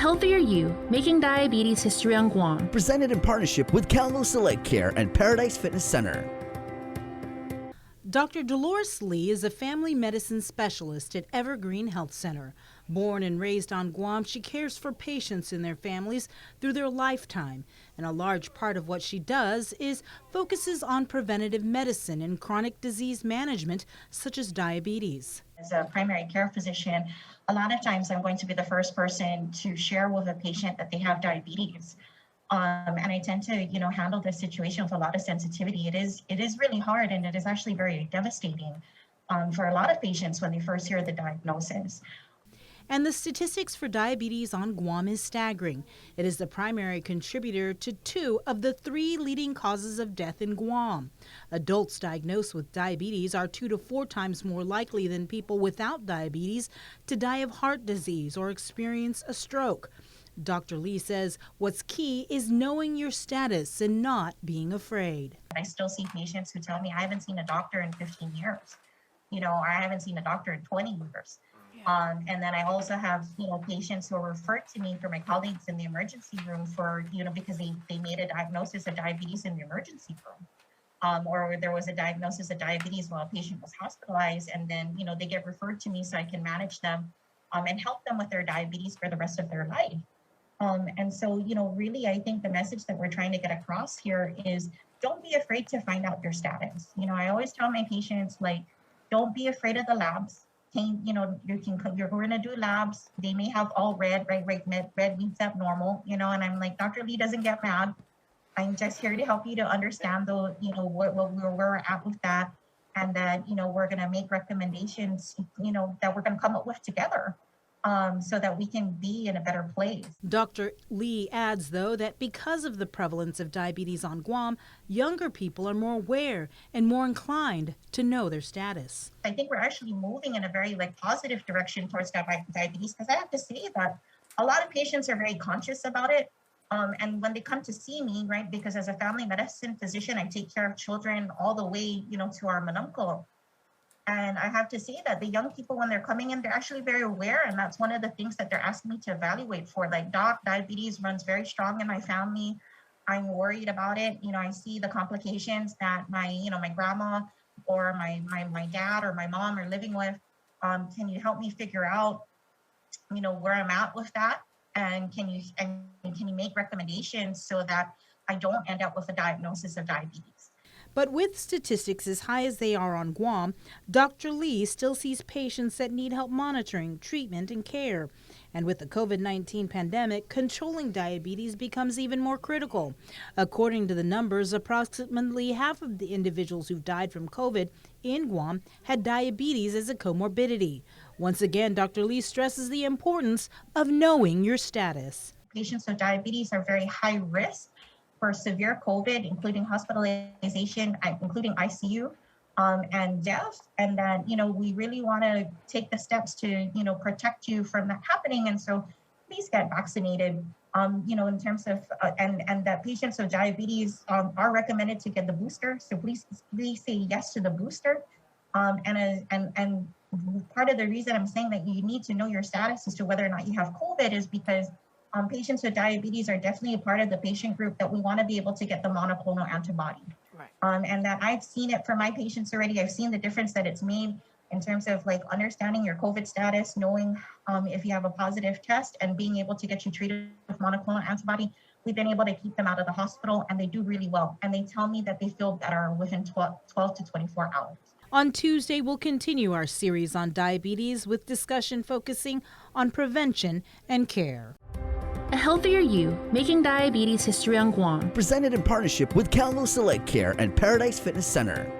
A healthier you, making diabetes history on Guam. Presented in partnership with Calno Select Care and Paradise Fitness Center. Dr. Delores Lee is a family medicine specialist at Evergreen Health Center. Born and raised on Guam, she cares for patients and their families through their lifetime. And a large part of what she does is focuses on preventative medicine and chronic disease management, such as diabetes. As a primary care physician, a lot of times I'm going to be the first person to share with a patient that they have diabetes. And I tend to, handle this situation with a lot of sensitivity. It is really hard, and it is actually very devastating for a lot of patients when they first hear the diagnosis. And the statistics for diabetes on Guam is staggering. It is the primary contributor to 2 of the 3 leading causes of death in Guam. Adults diagnosed with diabetes are 2 to 4 times more likely than people without diabetes to die of heart disease or experience a stroke. Dr. Lee says what's key is knowing your status and not being afraid. I still see patients who tell me I haven't seen a doctor in 15 years, or I haven't seen a doctor in 20 years. And then I also have, patients who are referred to me from my colleagues in the emergency room for, because they made a diagnosis of diabetes in the emergency room. Or there was a diagnosis of diabetes while a patient was hospitalized, and then, they get referred to me so I can manage them and help them with their diabetes for the rest of their life. And so, really, I think the message that we're trying to get across here is don't be afraid to find out your status. I always tell my patients, don't be afraid of the labs. You're going to do labs. They may have all red, right? Red means abnormal, and I'm like, Dr. Lee doesn't get mad. I'm just here to help you to understand where we're at with that. And that, we're going to make recommendations, that we're going to come up with together. So that we can be in a better place. Dr. Lee adds, though, that because of the prevalence of diabetes on Guam, younger people are more aware and more inclined to know their status. I think we're actually moving in a very positive direction towards diabetes, because I have to say that a lot of patients are very conscious about it. And when they come to see me, right, because as a family medicine physician, I take care of children all the way, to our manuncle. And I have to say that the young people, when they're coming in, they're actually very aware. And that's one of the things that they're asking me to evaluate for. Doc, diabetes runs very strong in my family. I'm worried about it. I see the complications that my grandma or my dad or my mom are living with. Can you help me figure out, where I'm at with that? And can you make recommendations so that I don't end up with a diagnosis of diabetes? But with statistics as high as they are on Guam, Dr. Lee still sees patients that need help monitoring, treatment, and care. And with the COVID-19 pandemic, controlling diabetes becomes even more critical. According to the numbers, approximately half of the individuals who died from COVID in Guam had diabetes as a comorbidity. Once again, Dr. Lee stresses the importance of knowing your status. Patients with diabetes are very high risk for severe COVID, including hospitalization, including ICU, and death. And that, we really want to take the steps to, protect you from that happening. And so please get vaccinated, in terms of, and that patients with diabetes are recommended to get the booster. So please say yes to the booster. And part of the reason I'm saying that you need to know your status as to whether or not you have COVID is because patients with diabetes are definitely a part of the patient group that we want to be able to get the monoclonal antibody. Right. And that I've seen it for my patients already. I've seen the difference that it's made in terms of understanding your COVID status, knowing if you have a positive test and being able to get you treated with monoclonal antibody. We've been able to keep them out of the hospital, and they do really well. And they tell me that they feel better within 12 to 24 hours. On Tuesday, we'll continue our series on diabetes with discussion focusing on prevention and care. A healthier you, making diabetes history on Guam. Presented in partnership with Calno Select Care and Paradise Fitness Center.